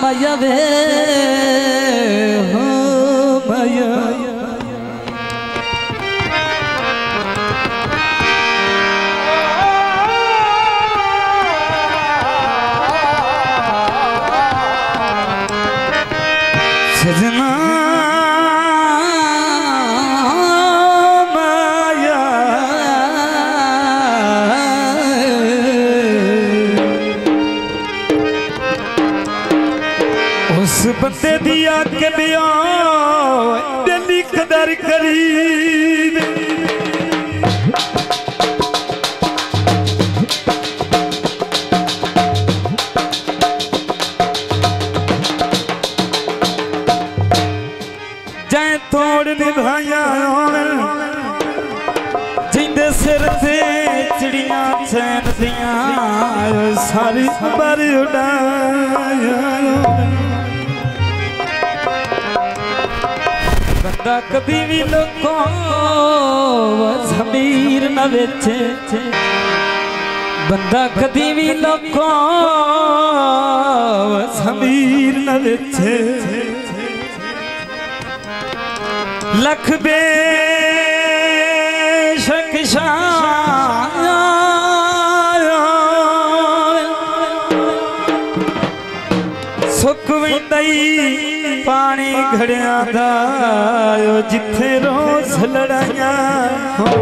मया वे हो मया सजना माया उस बंदे दी आके बिया दिली कदर करी जै तोड़ निभाया जिंदे सिर से चिड़िया चैन दिया सारी पर उड़ाया बंदा कभी भी लोगों ज़मीर न बेचे बंदा कभी भी लोगों ज़मीर न बेचे लख बेशक सुख विंदई पानी घड़िया दा जिथे रोज लड़ाइया हो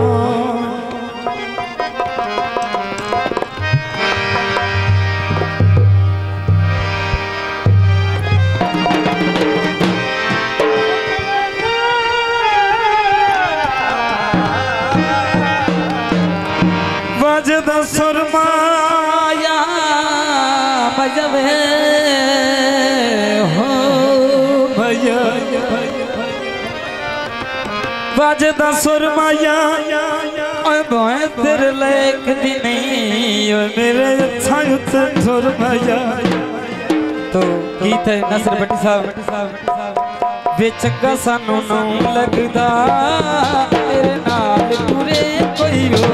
वजदा सुरमाया मजबे हो भैया वजदा सुरमाया बोए तेरे लेक दी नहीं मेरे अच्छा उत्तर सुरमाया तो गीत है नसर भट्टी साहब वे चंगा सानू नहीं लगदा तेरे नाल टुरे कोई हो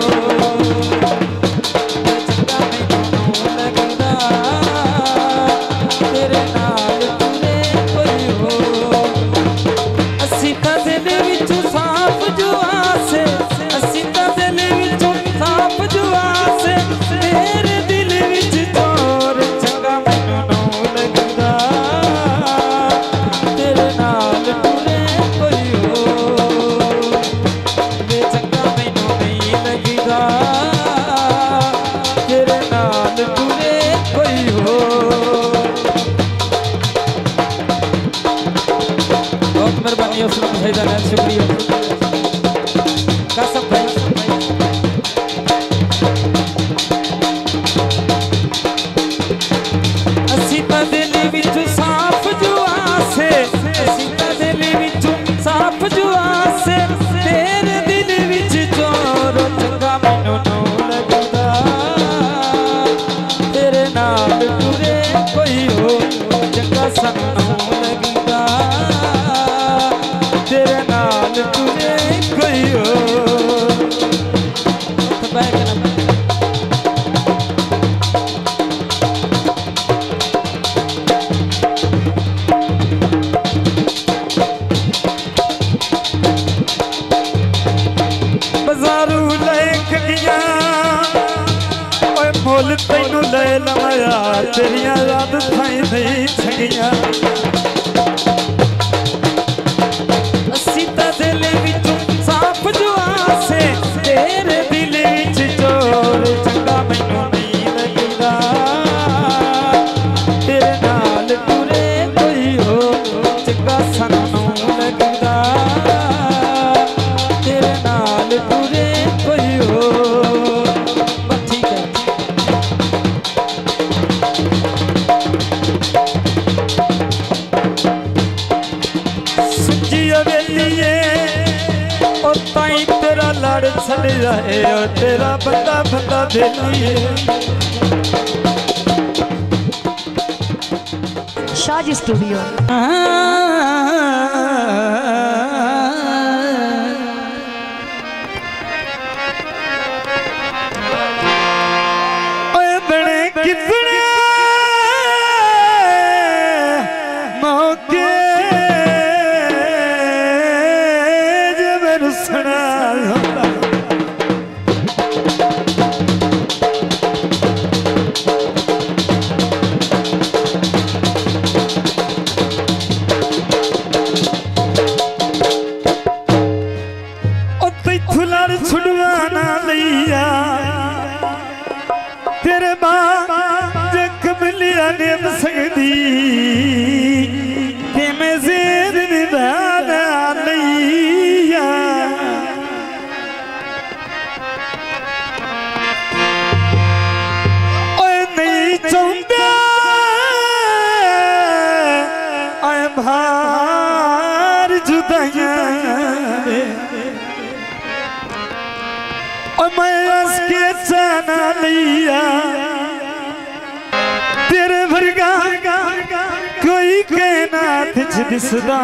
शुक्रिया कसम भाई असी ता दिल विच साफ जो आसे असी ता दिल विच साफ जो आसे तेरे दिल विच चोर चंगा मैनू नौ लगदा तेरे नाल टुरे कोई हो चंगा सानू लगदा तेरे नाल टुरे कोई हो बाजारू लेक गया मोल तैनू ले लवाया तेरिया याद थाई नहीं छगिया तेरे दिल विच चोर चंगा मैनू नहीं लगदा तेरे नाल टुरे कोई हो चंगा सानू लगदा तेरे नाल टुरे कोई हो ठीक है सुची हवेली ताई तेरा लड़ छड़ रहे और तेरा बंदा बंदा दिलिए शाजी स्टूडियो ओए बड़े कितने निभ सकदी ते मैं ज़ेद निभाना लिया ओए नहीं चाहता ओए भार जुदाइयां और मैं उसके जाना लिया तेरे भरगा कोई कहना तिज दिसदा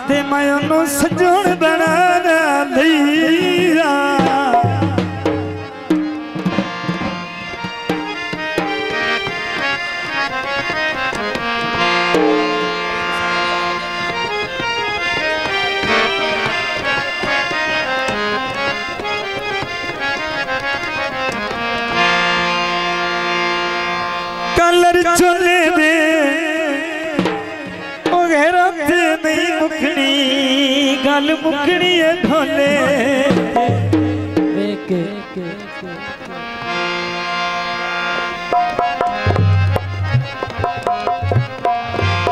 ते मैं उन्हों सजोण बनाना लिया कलर चोले दे गैरत नहीं मुकनी गल मुकनी है ढोले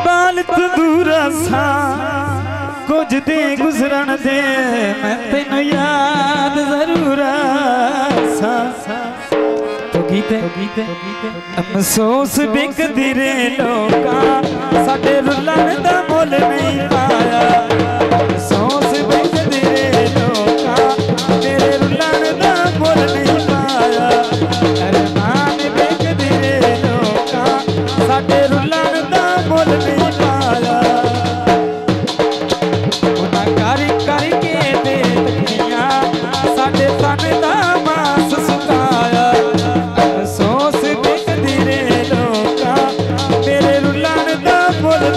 बाल तंदूरा सा कुछ दे गुजरन दे मैं तेन याद जरूर सा अफसोस बिकदी रे लोका साडे रुलन दा मुल नहीं पाया अफसोस बिकदी रे लोका तेरे रुलन दा मुल नहीं पाया अरमान बिकदी रे लोका साडे रुलन दा मुल नहीं पाया उन्हां कर करके दे तकियां साडे तन दा मास सुकाया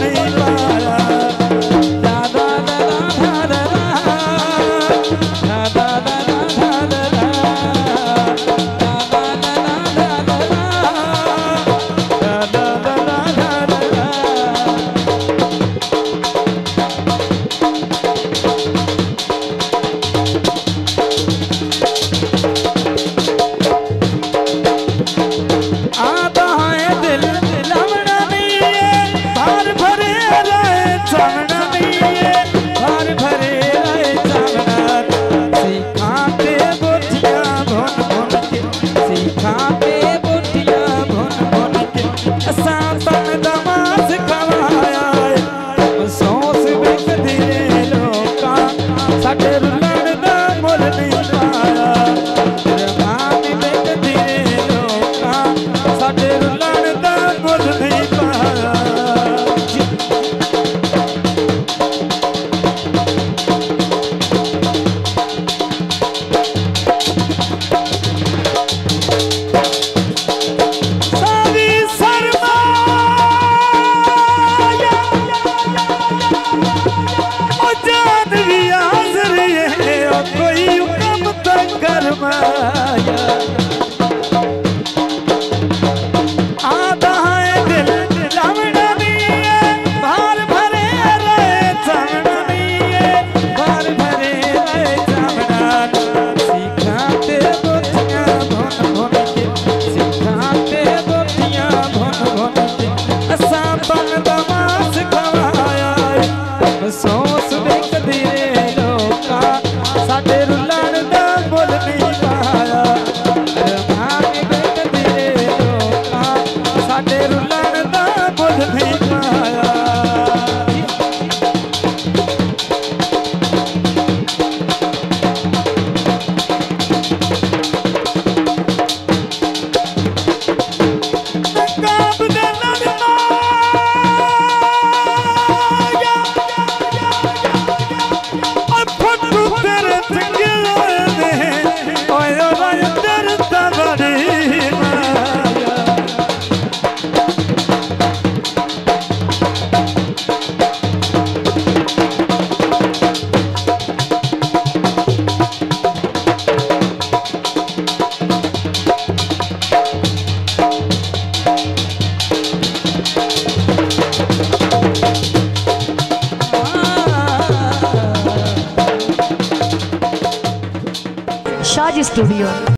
नहीं पाया दादा दादा दादा Shaj Studio.